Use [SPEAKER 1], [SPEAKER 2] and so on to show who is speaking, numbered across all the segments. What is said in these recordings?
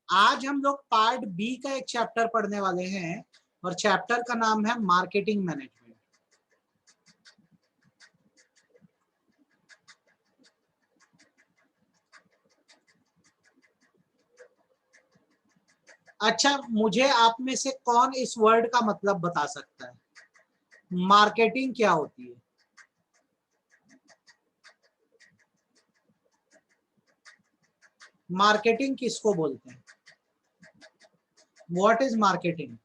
[SPEAKER 1] आज हम लोग पार्ट बी का एक चैप्टर पढ़ने वाले हैं और चैप्टर का नाम है मार्केटिंग मैनेजमेंट। अच्छा, मुझे आप में से कौन इस वर्ड का मतलब बता सकता है? मार्केटिंग क्या होती है? मार्केटिंग किसको बोलते हैं? What is marketing?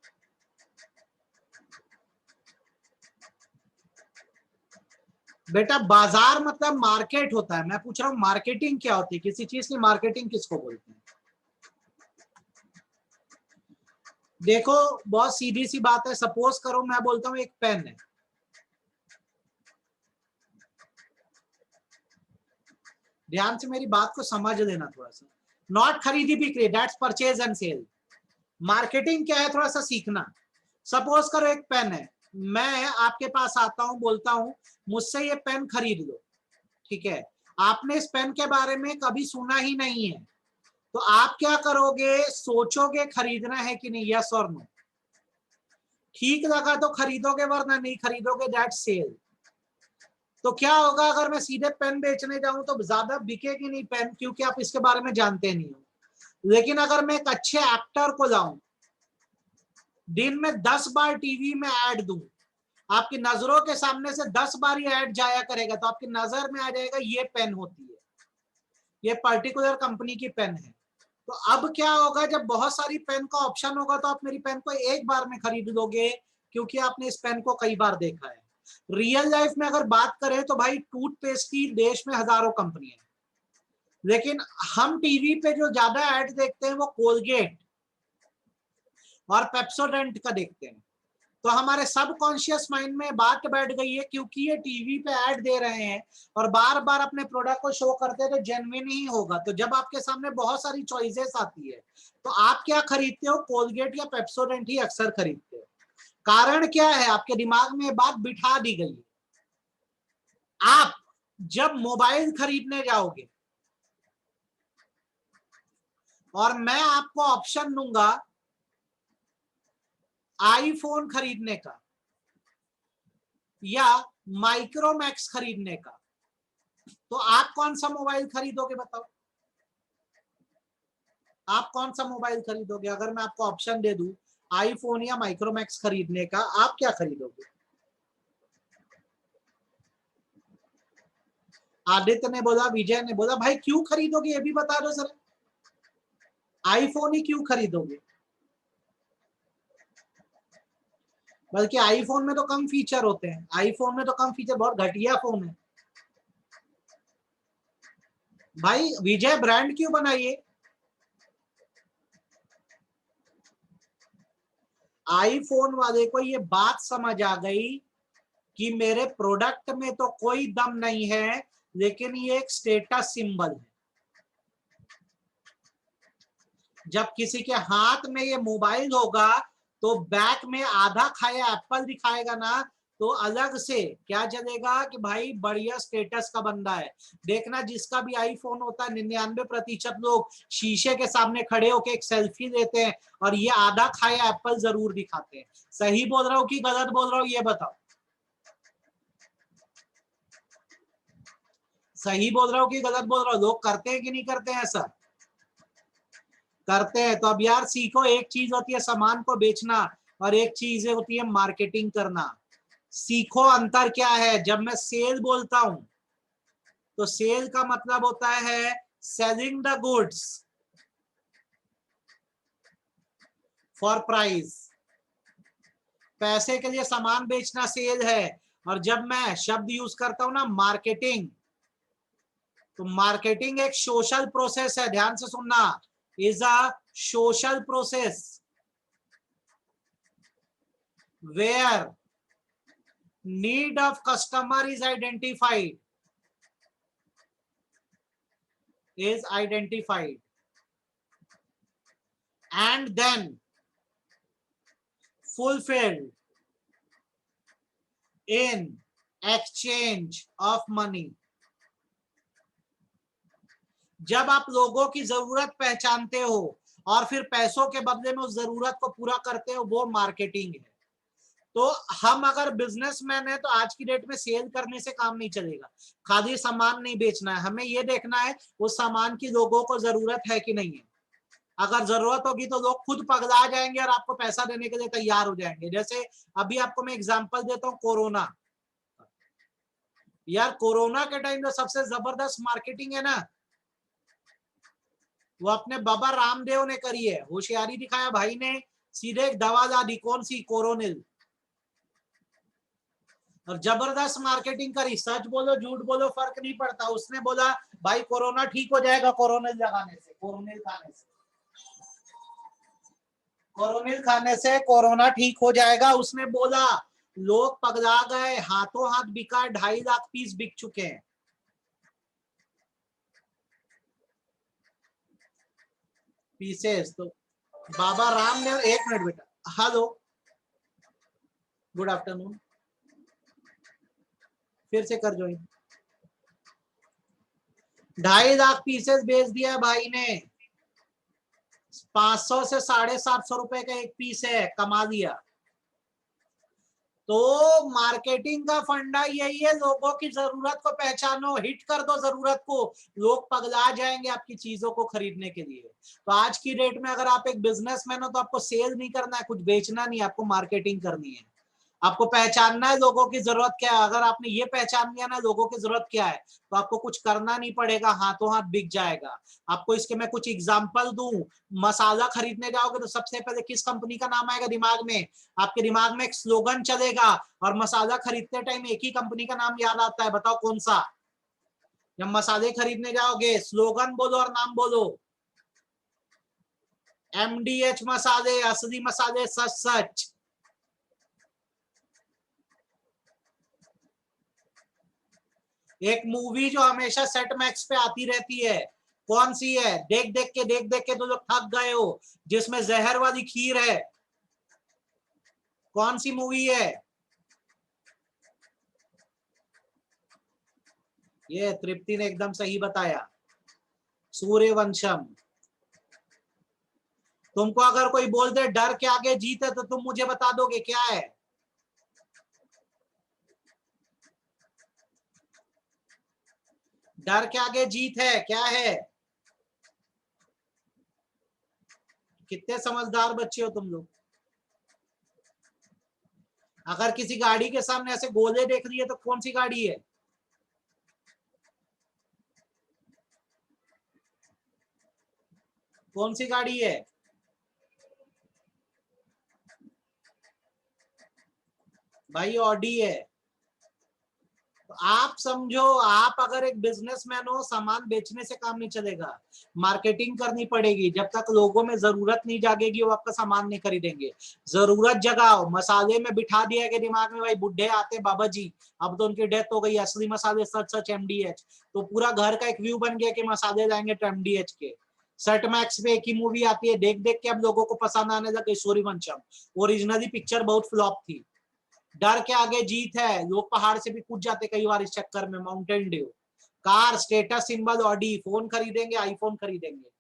[SPEAKER 1] बेटा बाजार मतलब मार्केट होता है। मैं पूछ रहा हूँ मार्केटिंग क्या होती है, किसी चीज की मार्केटिंग किसको बोलते हैं? देखो बहुत सीधी सी बात है। सपोज करो मैं बोलता हूँ एक पेन है, ध्यान से मेरी बात को समझ लेना थोड़ा सा। नॉट खरीदी बिक्री, that's purchase and sale. Marketing क्या है, थोड़ा सा सीखना। सपोज करो एक पेन है, मैं आपके पास आता हूं, बोलता हूं मुझसे ये पेन खरीद लो, ठीक है। आपने इस पेन के बारे में कभी सुना ही नहीं है, तो आप क्या करोगे? सोचोगे खरीदना है कि नहीं, यस और नो। ठीक लगा तो खरीदोगे, वरना नहीं खरीदोगे, दैट्स सेल। तो क्या होगा अगर मैं सीधे पेन बेचने जाऊं तो ज्यादा बिकेगी नहीं पेन, क्योंकि आप इसके बारे में जानते नहीं हो। लेकिन अगर मैं एक अच्छे एक्टर को लाऊं, दिन में 10 बार टीवी में ऐड दूं, आपकी नजरों के सामने से 10 बार ये ऐड जाया करेगा, तो आपकी नजर में आ जाएगा ये पेन होती है, ये पर्टिकुलर कंपनी की पेन है। तो अब क्या होगा, जब बहुत सारी पेन का ऑप्शन होगा तो आप मेरी पेन को एक बार में खरीद लोगे, क्योंकि आपने इस पेन को कई बार देखा है। रियल लाइफ में अगर बात करें तो भाई टूथपेस्ट की देश में हजारों कंपनियां हैं, लेकिन हम टीवी पे जो ज्यादा ऐड देखते हैं वो कोलगेट और पेप्सोडेंट का देखते हैं। तो हमारे सबकॉन्शियस माइंड में बात बैठ गई है, क्योंकि ये टीवी पे ऐड दे रहे हैं और बार बार अपने प्रोडक्ट को शो करते हैं, तो जेन्युइन ही होगा। तो जब आपके सामने बहुत सारी चॉइसेस आती है तो आप क्या खरीदते हो? कोलगेट या पेप्सोडेंट ही अक्सर खरीदते हो। कारण क्या है? आपके दिमाग में ये बात बिठा दी गई है। आप जब मोबाइल खरीदने जाओगे और मैं आपको ऑप्शन दूंगा आईफोन खरीदने का या माइक्रोमैक्स खरीदने का, तो आप कौन सा मोबाइल खरीदोगे? बताओ, आप कौन सा मोबाइल खरीदोगे? अगर मैं आपको ऑप्शन दे दूं आईफोन या माइक्रोमैक्स खरीदने का, आप क्या खरीदोगे? आदित्य ने बोला, विजय ने बोला, भाई क्यों खरीदोगे ये भी बता दो सर। आईफोन ही क्यों खरीदोगे? बल्कि आईफोन में तो कम फीचर होते हैं, आईफोन में तो कम फीचर, बहुत घटिया फोन है। भाई विजय ब्रांड क्यों बनाइए? आईफोन वाले को ये बात समझ आ गई कि मेरे प्रोडक्ट में तो कोई दम नहीं है, लेकिन ये एक स्टेटस सिंबल है। जब किसी के हाथ में ये मोबाइल होगा तो बैक में आधा खाया एप्पल दिखाएगा ना, तो अलग से क्या चलेगा कि भाई बढ़िया स्टेटस का बंदा है। देखना जिसका भी आईफोन होता है 99% लोग शीशे के सामने खड़े होकर एक सेल्फी लेते हैं और ये आधा खाया एप्पल जरूर दिखाते हैं। सही बोल रहा हूँ कि गलत बोल रहा हूँ, ये बताओ। सही बोल रहा हूँ कि गलत बोल रहा हूँ? लोग करते हैं कि नहीं करते हैं ऐसा? करते हैं। तो अब यार सीखो, एक चीज होती है सामान को बेचना और एक चीज होती है मार्केटिंग करना। सीखो अंतर क्या है। जब मैं सेल बोलता हूं तो सेल का मतलब होता है selling the goods for price. पैसे के लिए सामान बेचना सेल है। और जब मैं शब्द यूज करता हूं ना मार्केटिंग, तो मार्केटिंग एक सोशल प्रोसेस है, ध्यान से सुनना। Is a social process where need of customer is identified and then fulfilled in exchange of money। जब आप लोगों की जरूरत पहचानते हो और फिर पैसों के बदले में उस जरूरत को पूरा करते हो, वो मार्केटिंग है। तो हम अगर बिजनेसमैन है तो आज की डेट में सेल करने से काम नहीं चलेगा। खाली सामान नहीं बेचना है, हमें ये देखना है उस सामान की लोगों को जरूरत है कि नहीं है। अगर जरूरत होगी तो लोग खुद पगला जाएंगे और आपको पैसा देने के लिए तैयार हो जाएंगे। जैसे अभी आपको मैं एग्जांपल देता हूँ, कोरोना। यार कोरोना के टाइम जो सबसे जबरदस्त मार्केटिंग है ना, वो अपने बाबा रामदेव ने करी है। होशियारी दिखाया भाई ने, सीधे एक दवा ला दी, कौन सी, कोरोनिल, और जबरदस्त मार्केटिंग करी। सच बोलो झूठ बोलो फर्क नहीं पड़ता। उसने बोला भाई कोरोना ठीक हो जाएगा कोरोनिल लगाने से, कोरोनिल खाने से, कोरोनिल खाने से कोरोना ठीक हो जाएगा, उसने बोला। लोग पगला गए, हाथों हाथ बिका, 2.5 लाख पीस बिक चुके हैं। पीसेस तो बाबा राम ने, एक मिनट बेटा, हेलो, गुड आफ्टरनून, फिर से कर ज्वाइन। 2.5 लाख पीसेस बेच दिया भाई ने। 500 से 750 रुपए का एक पीस है, कमा दिया। तो मार्केटिंग का फंडा यही है, लोगों की जरूरत को पहचानो, हिट कर दो जरूरत को, लोग पगला जाएंगे आपकी चीजों को खरीदने के लिए। तो आज की डेट में अगर आप एक बिजनेसमैन हो तो आपको सेल नहीं करना है, कुछ बेचना नहीं, आपको मार्केटिंग करनी है। आपको पहचानना है लोगों की जरूरत क्या है। अगर आपने ये पहचान लिया ना लोगों की जरूरत क्या है, तो आपको कुछ करना नहीं पड़ेगा, हाथों हाथ बिक जाएगा। आपको इसके मैं कुछ एग्जांपल दूं। मसाला खरीदने जाओगे तो सबसे पहले किस कंपनी का नाम आएगा दिमाग में? आपके दिमाग में एक स्लोगन चलेगा, और मसाला खरीदते टाइम एक ही कंपनी का नाम याद आता है, बताओ कौन सा? जब मसाले खरीदने जाओगे स्लोगन बोलो और नाम बोलो। MDH मसाले, असली मसाले, सच सच। एक मूवी जो हमेशा सेट मैक्स पे आती रहती है, कौन सी है? देख देख के तो लोग थक गए हो, जिसमें जहर वाली खीर है। कौन सी मूवी है? ये तृप्ति ने एकदम सही बताया, सूर्यवंशम। तुमको अगर कोई बोल दे डर के आगे जीत है, तो तुम मुझे बता दोगे क्या है? डर के आगे जीत है, क्या है? कितने समझदार बच्चे हो तुम लोग। अगर किसी गाड़ी के सामने ऐसे गोले देख रही है तो कौन सी गाड़ी है? कौन सी गाड़ी है? भाई ऑडी है। तो आप समझो, आप अगर एक बिजनेसमैन हो, सामान बेचने से काम नहीं चलेगा, मार्केटिंग करनी पड़ेगी। जब तक लोगों में जरूरत नहीं जागेगी वो आपका सामान नहीं खरीदेंगे। जरूरत जगाओ, मसाले में बिठा दिया के दिमाग में भाई बुढ़े आते बाबा जी, अब तो उनकी डेथ हो गई, असली मसाले सच सच MDH, तो पूरा घर का एक व्यू बन गया कि मसाले जाएंगे तो MDH के। सेट मैक्स पे एक ही मूवी आती है, देख देख के अब लोगों को पसंद आने लगे, सूर्यवंशम। ओरिजिनली पिक्चर बहुत फ्लॉप थी। डर के आगे जीत है, लोग पहाड़ से भी कूद जाते कई बार इस चक्कर में, Mountain Dew. Car, status symbol, Audi, phone खरीदेंगे, आईफोन खरीदेंगे।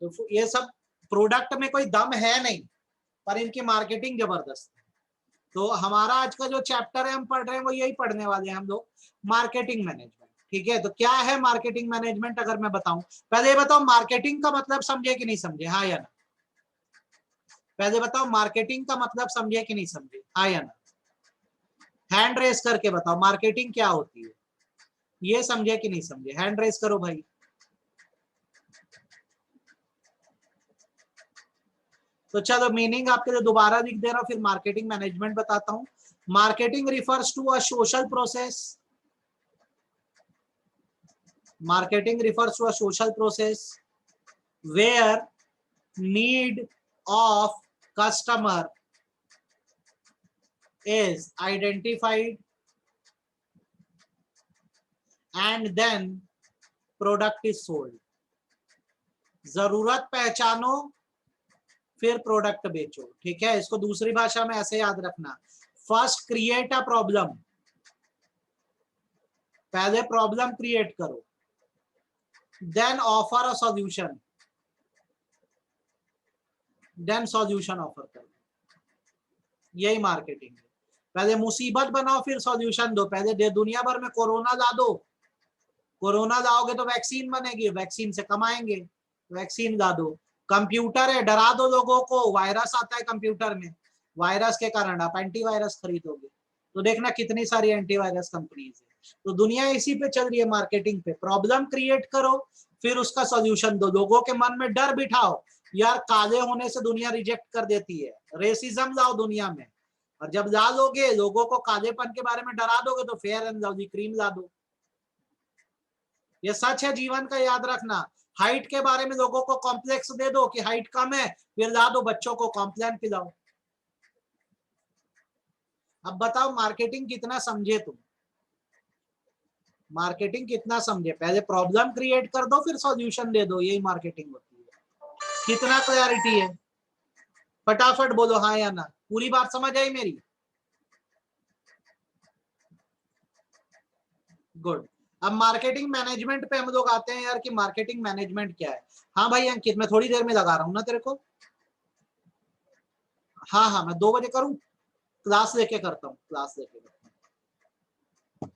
[SPEAKER 1] तो ये सब प्रोडक्ट में कोई दम है नहीं, पर इनकी मार्केटिंग जबरदस्त है। तो हमारा आज का जो चैप्टर है हम पढ़ रहे हैं वो यही पढ़ने वाले हैं हम लोग, मार्केटिंग मैनेजमेंट। ठीक है, तो क्या है मार्केटिंग मैनेजमेंट अगर मैं बताऊं? पहले ये बताओ मार्केटिंग का मतलब समझे कि नहीं समझे, हाँ या ना? पहले बताओ मार्केटिंग का मतलब समझे कि नहीं समझे, हाँ या ना? हैंड रेस करके बताओ मार्केटिंग क्या होती है, ये समझे कि नहीं समझे, हैंड रेस करो भाई। तो चलो मीनिंग आपके लिए दोबारा लिख दे रहा हूं, फिर मार्केटिंग मैनेजमेंट बताता हूं। Marketing refers to a social process, marketing refers to a social process where need of customer is identified and then product is sold। जरूरत पहचानो फिर प्रोडक्ट बेचो। ठीक है, इसको दूसरी भाषा में ऐसे याद रखना, फर्स्ट क्रिएट अ प्रॉब्लम, पहले प्रॉब्लम क्रिएट करो, then offer a solution. Then solution offer करो, यही मार्केटिंग है। पहले मुसीबत बनाओ फिर सॉल्यूशन दो। पहले दुनिया भर में कोरोना ला दो, कोरोना लाओगे तो वैक्सीन बनेगी, वैक्सीन से कमाएंगे, वैक्सीन ला दो। कंप्यूटर है, डरा दो लोगों को, वायरस आता है कंप्यूटर में, वायरस के कारण आप एंटीवायरस खरीदोगे, तो देखना कितनी सारी एंटीवायरस कंपनीज है। तो दुनिया इसी पे चल रही है, मार्केटिंग पे। प्रॉब्लम क्रिएट करो फिर उसका सॉल्यूशन दो, लोगों के मन में डर बिठाओ, यार काले होने से दुनिया रिजेक्ट कर देती है, रेसिज्म लाओ दुनिया में, और जब ला लोगे लोगों को कालेपन के बारे में डरा दोगे तो फेयर एंड लवली क्रीम ला दो। ये सच है जीवन का, याद रखना। हाइट के बारे में लोगों को कॉम्प्लेक्स दे दो कि हाइट कम है, फिर ला दो बच्चों को कॉम्प्लेन पिलाओ। अब बताओ मार्केटिंग कितना समझे तुम, मार्केटिंग कितना समझे। पहले प्रॉब्लम क्रिएट कर दो फिर सॉल्यूशन दे दो, यही मार्केटिंग होती है। कितना क्लैरिटी है, फटाफट बोलो हाँ या ना, पूरी बात समझ आई मेरी? गुड। अब मार्केटिंग मैनेजमेंट पे हम लोग आते हैं यार, कि मार्केटिंग मैनेजमेंट क्या है। हाँ भाई अंकित, मैं थोड़ी देर में लगा रहा हूँ ना तेरे को। हाँ हाँ, मैं 2 बजे करूँ, क्लास लेके करता हूँ, क्लास लेके करता हूँ।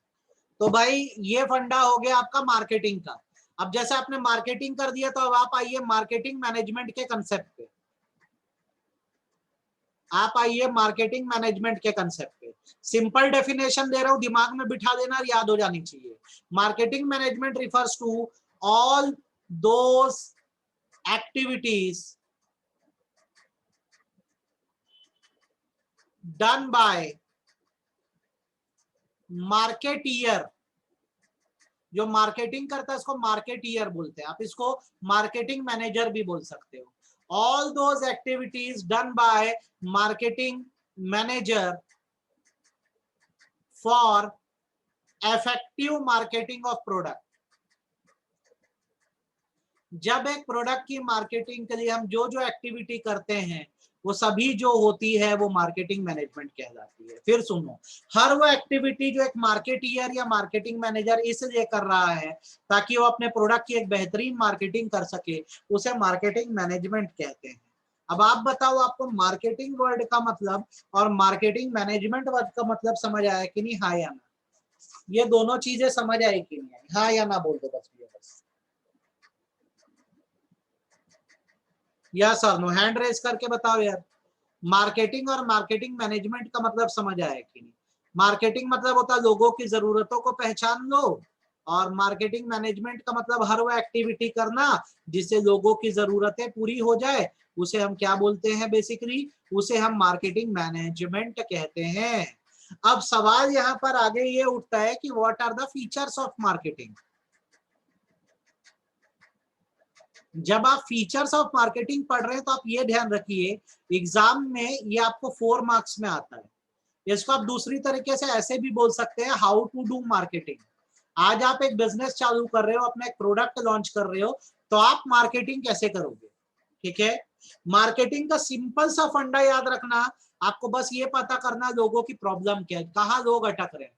[SPEAKER 1] तो भाई ये फंडा हो गया आपका मार्केटिंग का। अब जैसे आपने मार्केटिंग कर दिया, तो अब आप आइए मार्केटिंग मैनेजमेंट के कंसेप्ट पे। आप आइए मार्केटिंग मैनेजमेंट के कंसेप्ट पे। सिंपल डेफिनेशन दे रहा हूं, दिमाग में बिठा देना, याद हो जानी चाहिए। Marketing management refers to all those activities done by marketer. जो मार्केटिंग करता है उसको मार्केटियर बोलते हैं, आप इसको मार्केटिंग मैनेजर भी बोल सकते हो। All those activities done bye marketing manager for effective marketing of product. जब एक प्रोडक्ट की मार्केटिंग के लिए हम जो जो एक्टिविटी करते हैं, वो सभी जो होती है वो मार्केटिंग मैनेजमेंट कहलाती है। फिर सुनो, हर वो एक्टिविटी जो एक मार्केटियर या मार्केटिंग मैनेजर इसलिए कर रहा है ताकि वो अपने प्रोडक्ट की एक बेहतरीन मार्केटिंग कर सके, उसे मार्केटिंग मैनेजमेंट कहते हैं। अब आप बताओ, आपको मार्केटिंग वर्ड का मतलब और मार्केटिंग मैनेजमेंट वर्ड का मतलब समझ आया कि नहीं, हाँ या ना? ये दोनों चीजें समझ आई कि नहीं आई, हाँ या ना बोल दो बस भैया, बस या सर नो, हैंड रेस करके बताओ यार। मार्केटिंग और मार्केटिंग मैनेजमेंट का मतलब समझ आया कि नहीं? मार्केटिंग मतलब होता है लोगों की जरूरतों को पहचान लो, और मार्केटिंग मैनेजमेंट का मतलब हर वो एक्टिविटी करना जिससे लोगों की जरूरतें पूरी हो जाए, उसे हम क्या बोलते हैं बेसिकली, उसे हम मार्केटिंग मैनेजमेंट कहते हैं। अब सवाल यहाँ पर आगे ये उठता है कि what are the features of marketing. जब आप फीचर्स ऑफ मार्केटिंग पढ़ रहे हैं तो आप ये ध्यान रखिए, एग्जाम में ये आपको 4 मार्क्स में आता है। इसको आप दूसरी तरीके से ऐसे भी बोल सकते हैं, हाउ टू डू मार्केटिंग। आज आप एक बिजनेस चालू कर रहे हो, अपना एक प्रोडक्ट लॉन्च कर रहे हो, तो आप मार्केटिंग कैसे करोगे? ठीक है, मार्केटिंग का सिंपल सा फंडा याद रखना, आपको बस ये पता करना लोगों की प्रॉब्लम क्या है, कहाँ लोग अटक रहे हैं।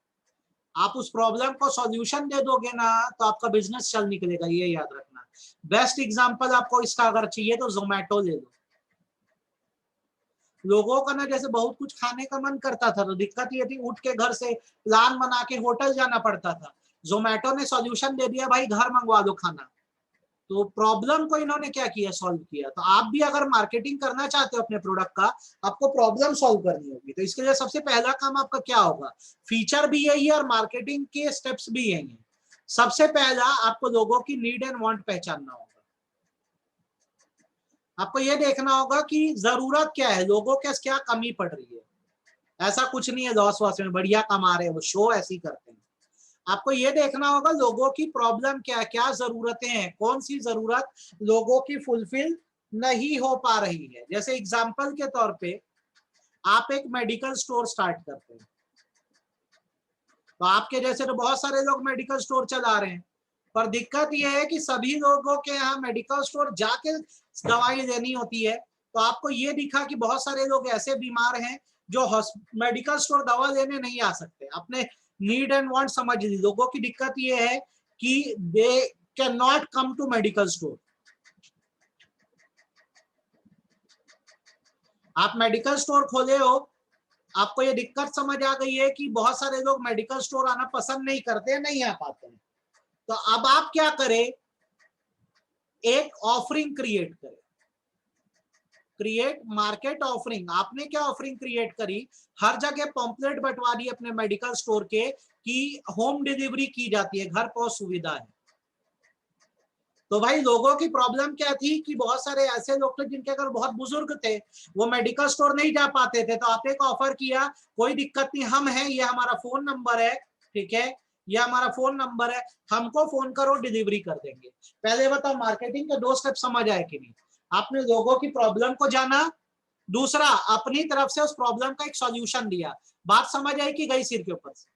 [SPEAKER 1] आप उस प्रॉब्लम को सॉल्यूशन दे दोगे ना, तो आपका बिजनेस चल निकलेगा, ये याद रखना। बेस्ट एग्जांपल आपको इसका अगर चाहिए तो जोमेटो ले लो। लोगों का ना जैसे बहुत कुछ खाने का मन करता था, तो दिक्कत ये थी उठ के घर से प्लान बना के होटल जाना पड़ता था। जोमेटो ने सॉल्यूशन दे दिया, भाई घर मंगवा दो खाना। तो प्रॉब्लम को इन्होंने क्या किया, सॉल्व किया। तो आप भी अगर मार्केटिंग करना चाहते हो अपने प्रोडक्ट का, आपको प्रॉब्लम सॉल्व करनी होगी। तो इसके लिए सबसे पहला काम आपका क्या होगा, फीचर भी यही है और मार्केटिंग के स्टेप्स भी यही है। सबसे पहला आपको लोगों की नीड एंड वांट पहचानना होगा। आपको यह देखना होगा कि जरूरत क्या है, लोगों के क्या कमी पड़ रही है। ऐसा कुछ नहीं है लॉस वॉस में बढ़िया कमा रहे हैं, वो शो ऐसे ही करते हैं। आपको ये देखना होगा लोगों की प्रॉब्लम क्या, क्या जरूरतें हैं, कौन सी जरूरत लोगों की फुलफिल नहीं हो पा रही है। जैसे एग्जांपल के तौर पे आप एक मेडिकल स्टोर स्टार्ट करते हैं, तो आपके जैसे तो बहुत सारे लोग मेडिकल स्टोर चला रहे हैं, पर दिक्कत यह है कि सभी लोगों के यहाँ मेडिकल स्टोर जाके दवाई लेनी होती है। तो आपको ये दिखा कि बहुत सारे लोग ऐसे बीमार हैं जो मेडिकल स्टोर दवा लेने नहीं आ सकते। अपने नीड एंड वांट समझ ली, लोगों की दिक्कत ये है कि they can not come to medical store. आप मेडिकल स्टोर खोले हो, आपको ये दिक्कत समझ आ गई है कि बहुत सारे लोग मेडिकल स्टोर आना पसंद नहीं करते, नहीं आ पाते हैं, तो अब आप क्या करें, एक ऑफरिंग क्रिएट करें, क्रिएट मार्केट ऑफरिंग। आपने क्या ऑफरिंग क्रिएट करी, हर जगह पॉम्पलेट बंटवा दी अपने मेडिकल स्टोर के कि होम डिलीवरी की जाती है, घर पहुंच सुविधा है। तो भाई लोगों की प्रॉब्लम क्या थी कि बहुत सारे ऐसे लोग थे जिनके अगर बहुत बुजुर्ग थे, वो मेडिकल स्टोर नहीं जा पाते थे, तो आपने एक ऑफर किया, कोई दिक्कत नहीं, हम हैं, ये हमारा फोन नंबर है, ठीक है, ये हमारा फोन नंबर है, हमको फोन करो, डिलीवरी कर देंगे। पहले बताओ मार्केटिंग के 2 स्टेप समझ आए कि नहीं? आपने लोगों की प्रॉब्लम को जाना, दूसरा अपनी तरफ से उस प्रॉब्लम का एक सॉल्यूशन दिया। बात समझ आई कि गई सिर के ऊपर से?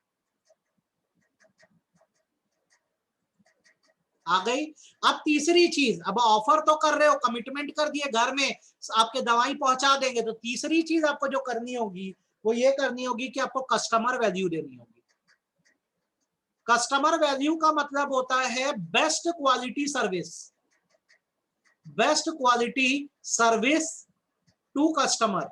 [SPEAKER 1] आ गई। अब तीसरी चीज, अब ऑफर तो कर रहे हो, कमिटमेंट कर दिए, घर में आपके दवाई पहुंचा देंगे, तो तीसरी चीज आपको जो करनी होगी वो ये करनी होगी कि आपको कस्टमर वैल्यू देनी होगी। कस्टमर वैल्यू का मतलब होता है best quality service, best quality service to customer.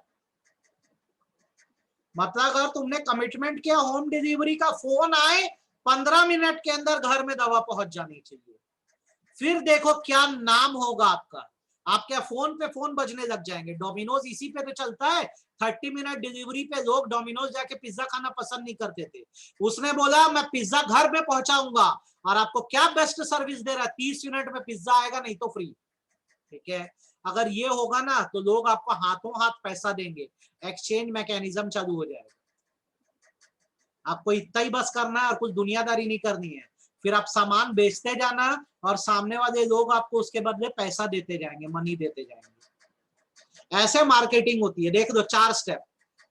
[SPEAKER 1] मतलब अगर तुमने कमिटमेंट किया होम डिलीवरी का, फोन आए 15 मिनट के अंदर घर में दवा पहुंच जानी चाहिए, फिर देखो क्या नाम होगा आपका, आपके फोन पे फोन बजने लग जाएंगे। डोमिनोज इसी पे तो चलता है, 30 मिनट डिलीवरी पे लोग डोमिनोज जाके पिज्जा खाना पसंद नहीं करते थे, उसने बोला मैं पिज्जा घर पे पहुंचाऊंगा, और आपको क्या बेस्ट सर्विस दे रहा है, 30 मिनट में पिज्जा आएगा, नहीं तो फ्री, ठीक है। अगर ये होगा ना तो लोग आपको हाथों हाथ पैसा देंगे, एक्सचेंज मैकेनिज्म चालू हो जाएगा। आपको इतना ही बस करना है और कुछ दुनियादारी नहीं करनी है, फिर आप सामान बेचते जाना और सामने वाले लोग आपको उसके बदले पैसा देते जाएंगे, मनी देते जाएंगे। ऐसे मार्केटिंग होती है। देख दो 4 स्टेप,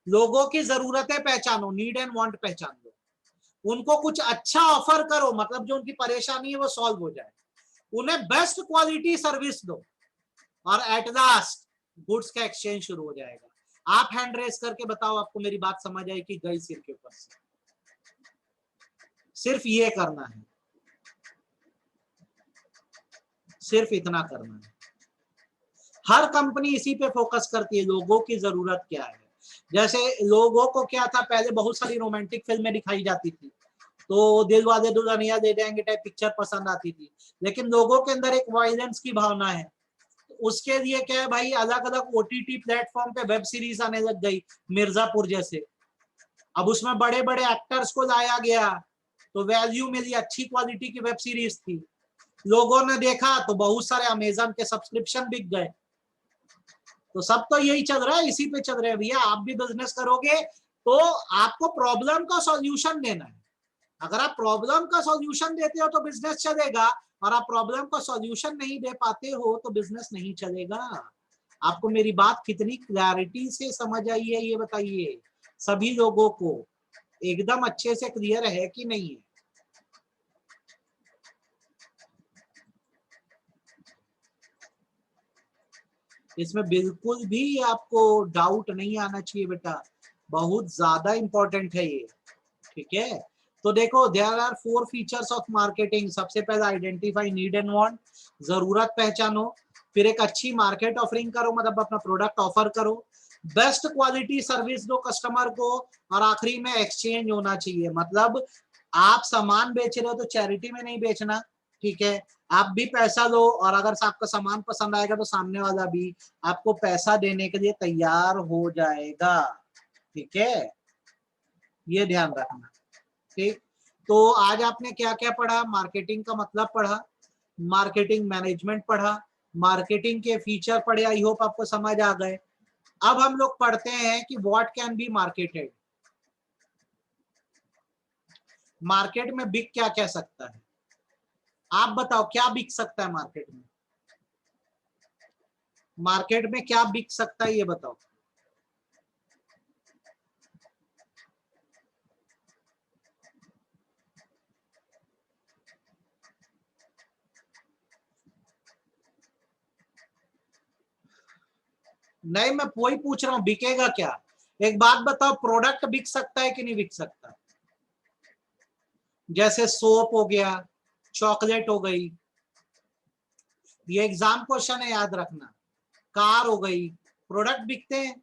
[SPEAKER 1] लोगों की जरूरतें पहचानो, नीड एंड वांट पहचान लो, उनको कुछ अच्छा ऑफर करो, मतलब जो उनकी परेशानी है वो सॉल्व हो जाए, उन्हें बेस्ट क्वालिटी सर्विस दो, और एट लास्ट गुड्स का एक्सचेंज शुरू हो जाएगा। आप हैंड रेस करके बताओ, आपको मेरी बात समझ आई कि गई सिर के ऊपर से? सिर्फ ये करना है, सिर्फ इतना करना है। हर कंपनी इसी पे फोकस करती है, लोगों की जरूरत क्या है। जैसे लोगों को क्या था, पहले बहुत सारी रोमांटिक फिल्में दिखाई जाती थी, तो दिल वाले दुल्हनिया ले जाएंगे टाइप पिक्चर पसंद आती थी, लेकिन लोगों के अंदर एक वायलेंस की भावना है, उसके लिए क्या है भाई, अलग अलग ओटीटी प्लेटफॉर्म पे वेब सीरीज आने लग गई, मिर्जापुर जैसे। अब उसमें बड़े बड़े एक्टर्स को लाया गया, तो वैल्यू मिली, अच्छी क्वालिटी की वेब सीरीज थी, लोगों ने देखा तो बहुत सारे अमेजन के सब्सक्रिप्शन बिक गए। तो सब तो यही चल रहा है, इसी पे चल रहे हैं भैया। आप भी बिजनेस करोगे तो आपको प्रॉब्लम का सॉल्यूशन देना है। अगर आप प्रॉब्लम का सॉल्यूशन देते हो तो बिजनेस चलेगा, और आप प्रॉब्लम का सॉल्यूशन नहीं दे पाते हो तो बिजनेस नहीं चलेगा। आपको मेरी बात कितनी क्लैरिटी से समझ आई है ये बताइए, सभी लोगों को एकदम अच्छे से क्लियर है कि नहीं है? इसमें बिल्कुल भी आपको डाउट नहीं आना चाहिए बेटा, बहुत ज्यादा इंपॉर्टेंट है ये, ठीक है। तो देखो there are 4 features of marketing. सबसे पहले आइडेंटिफाई नीड एंड वांट, जरूरत पहचानो, फिर एक अच्छी मार्केट ऑफरिंग करो, मतलब अपना प्रोडक्ट ऑफर करो, बेस्ट क्वालिटी सर्विस दो कस्टमर को, और आखिरी में एक्सचेंज होना चाहिए। मतलब आप सामान बेच रहे हो तो चैरिटी में नहीं बेचना, ठीक है, आप भी पैसा लो, और अगर आपका सामान पसंद आएगा तो सामने वाला भी आपको पैसा देने के लिए तैयार हो जाएगा, ठीक है, ये ध्यान रखना, ठीक। तो आज आपने क्या क्या पढ़ा, मार्केटिंग का मतलब पढ़ा, मार्केटिंग मैनेजमेंट पढ़ा, मार्केटिंग के फीचर पढ़े, आई होप आपको समझ आ गए। अब हम लोग पढ़ते हैं कि what can be marketed, market में बिक क्या क्या सकता है। आप बताओ क्या बिक सकता है मार्केट में, मार्केट में क्या बिक सकता है ये बताओ। नहीं, मैं वही पूछ रहा हूं, बिकेगा क्या। एक बात बताओ, प्रोडक्ट बिक सकता है कि नहीं बिक सकता? जैसे सोप हो गया, चॉकलेट हो गई, ये एग्जाम क्वेश्चन है, याद रखना। कार हो गई, प्रोडक्ट बिकते हैं,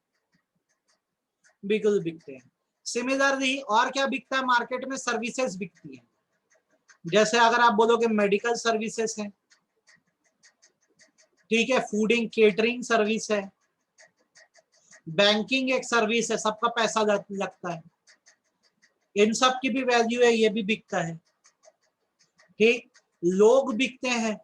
[SPEAKER 1] बिल्कुल बिकते हैं। सिमिलरली और क्या बिकता है मार्केट में? सर्विसेज बिकती है। जैसे अगर आप बोलोगे मेडिकल सर्विसेज है, ठीक है, फूडिंग केटरिंग सर्विस है, बैंकिंग एक सर्विस है, सबका पैसा लगता है, इन सब की भी वैल्यू है, ये भी बिकता है। ठीक, लोग बिकते हैं,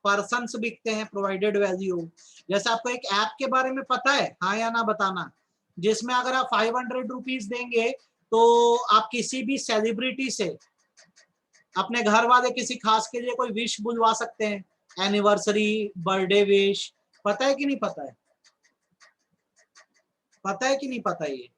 [SPEAKER 1] पर्सन्स बिकते हैं, प्रोवाइडेड वैल्यू। जैसे आपको एक ऐप के बारे में पता है, हाँ या ना बताना, जिसमें अगर आप 500 रुपीज देंगे तो आप किसी भी सेलिब्रिटी से अपने घर वाले किसी खास के लिए कोई विश बुलवा सकते हैं, एनिवर्सरी, बर्थडे विश। पता है कि नहीं पता है? पता है कि नहीं पता? ये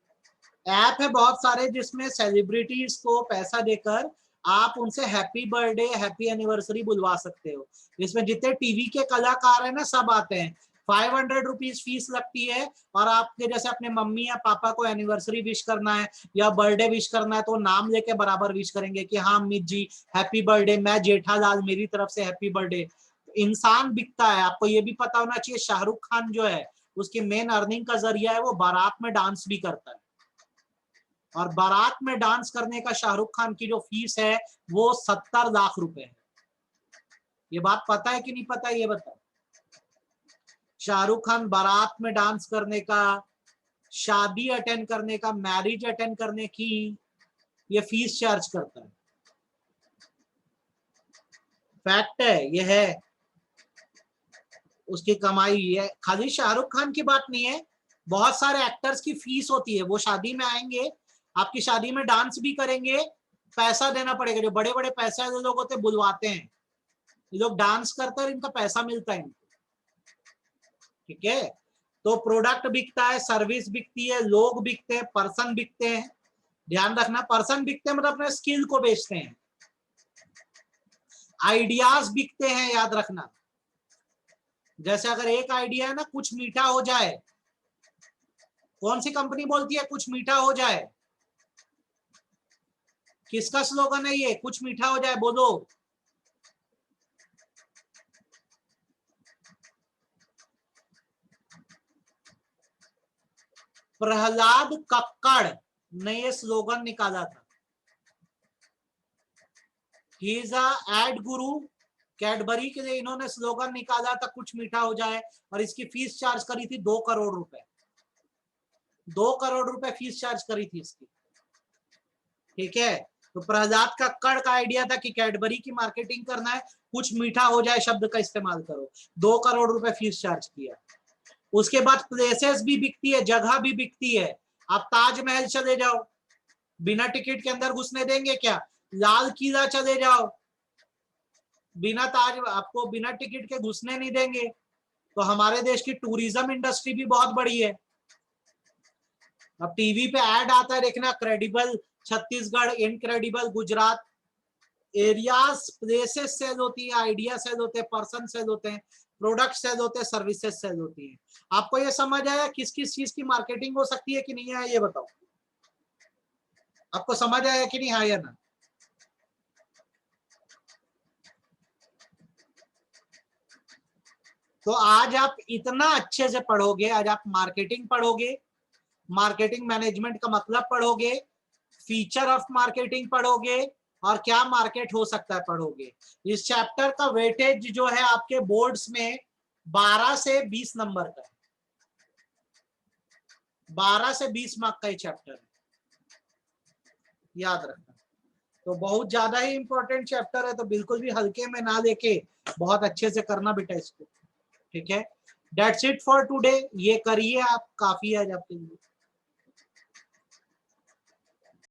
[SPEAKER 1] ऐप है बहुत सारे जिसमें सेलिब्रिटीज को पैसा देकर आप उनसे हैप्पी बर्थडे, हैप्पी एनिवर्सरी बुलवा सकते हो। इसमें जितने टीवी के कलाकार हैं ना, सब आते हैं। 500 रुपीज फीस लगती है, और आपके जैसे अपने मम्मी या पापा को एनिवर्सरी विश करना है या बर्थडे विश करना है तो नाम लेके बराबर विश करेंगे कि हाँ अमित जी हैप्पी बर्थडे, मैं जेठालाल मेरी तरफ से हैप्पी बर्थडे। इंसान बिकता है। आपको ये भी पता होना चाहिए शाहरुख खान जो है उसकी मेन अर्निंग का जरिया है वो बारात में डांस भी करता है, और बारात में डांस करने का शाहरुख खान की जो फीस है वो 70 लाख रुपए है। ये बात पता है कि नहीं पता है ये बताओ? शाहरुख खान बारात में डांस करने का, शादी अटेंड करने का, मैरिज अटेंड करने की ये फीस चार्ज करता है। फैक्ट है, ये है उसकी कमाई। ये खाली शाहरुख खान की बात नहीं है, बहुत सारे एक्टर्स की फीस होती है। वो शादी में आएंगे, आपकी शादी में डांस भी करेंगे, पैसा देना पड़ेगा। जो बड़े बड़े पैसे वाले लोग होते बुलवाते हैं, ये लोग डांस करते हैं, इनका पैसा मिलता है इनको। ठीक है, तो प्रोडक्ट बिकता है, सर्विस बिकती है, लोग बिकते हैं, पर्सन बिकते हैं। ध्यान रखना, पर्सन बिकते हैं मतलब अपने स्किल को बेचते हैं। आइडियाज बिकते हैं, याद रखना। जैसे अगर एक आइडिया है ना, कुछ मीठा हो जाए, कौन सी कंपनी बोलती है कुछ मीठा हो जाए? किसका स्लोगन है ये, कुछ मीठा हो जाए? बोलो। प्रहलाद कक्कड़ ने ये स्लोगन निकाला था। He is a add Guru. Cadbury के लिए इन्होंने स्लोगन निकाला था कुछ मीठा हो जाए, और इसकी फीस चार्ज करी थी 2 करोड़ रुपए। 2 करोड़ रुपए फीस चार्ज करी थी इसकी। ठीक है, तो प्रहलाद कक्कड़ का आइडिया था कि कैडबरी की मार्केटिंग करना है, कुछ मीठा हो जाए शब्द का इस्तेमाल करो। 2 करोड़ रुपए फीस चार्ज किया। उसके बाद प्लेसेस भी बिकती है, जगह भी बिकती है। आप ताजमहल चले जाओ, बिना टिकट के अंदर घुसने देंगे क्या? लाल किला चले जाओ, बिना आपको बिना टिकट के घुसने नहीं देंगे। तो हमारे देश की टूरिज्म इंडस्ट्री भी बहुत बड़ी है। अब टीवी पे ऐड आता है, देखना, credible Chhattisgarh, incredible Gujarat. Areas, places sale होती है, आइडिया सेल होते हैं, पर्सन सेल होते हैं, प्रोडक्ट सेल होते हैं, सर्विसेज सेल होती है। आपको ये समझ आया किस किस चीज की मार्केटिंग हो सकती है कि नहीं आया, ये बताओ। आपको समझ आया कि नहीं, हाँ या ना? तो आज आप इतना अच्छे से पढ़ोगे, आज आप मार्केटिंग पढ़ोगे, मार्केटिंग मैनेजमेंट का मतलब पढ़ोगे, फीचर ऑफ मार्केटिंग पढ़ोगे, और क्या मार्केट हो सकता है पढ़ोगे। इस चैप्टर का वेटेज जो है आपके बोर्ड्स में 12 से 20 नंबर का है। 12 से 20 मार्क का ये चैप्टर है, याद रखना। तो बहुत ज्यादा ही इंपॉर्टेंट चैप्टर है, तो बिल्कुल भी हल्के में ना लेके बहुत अच्छे से करना बेटा इसको। ठीक है, दैट्स इट फॉर टुडे। ये करिए आप, काफी है आज आपके लिए।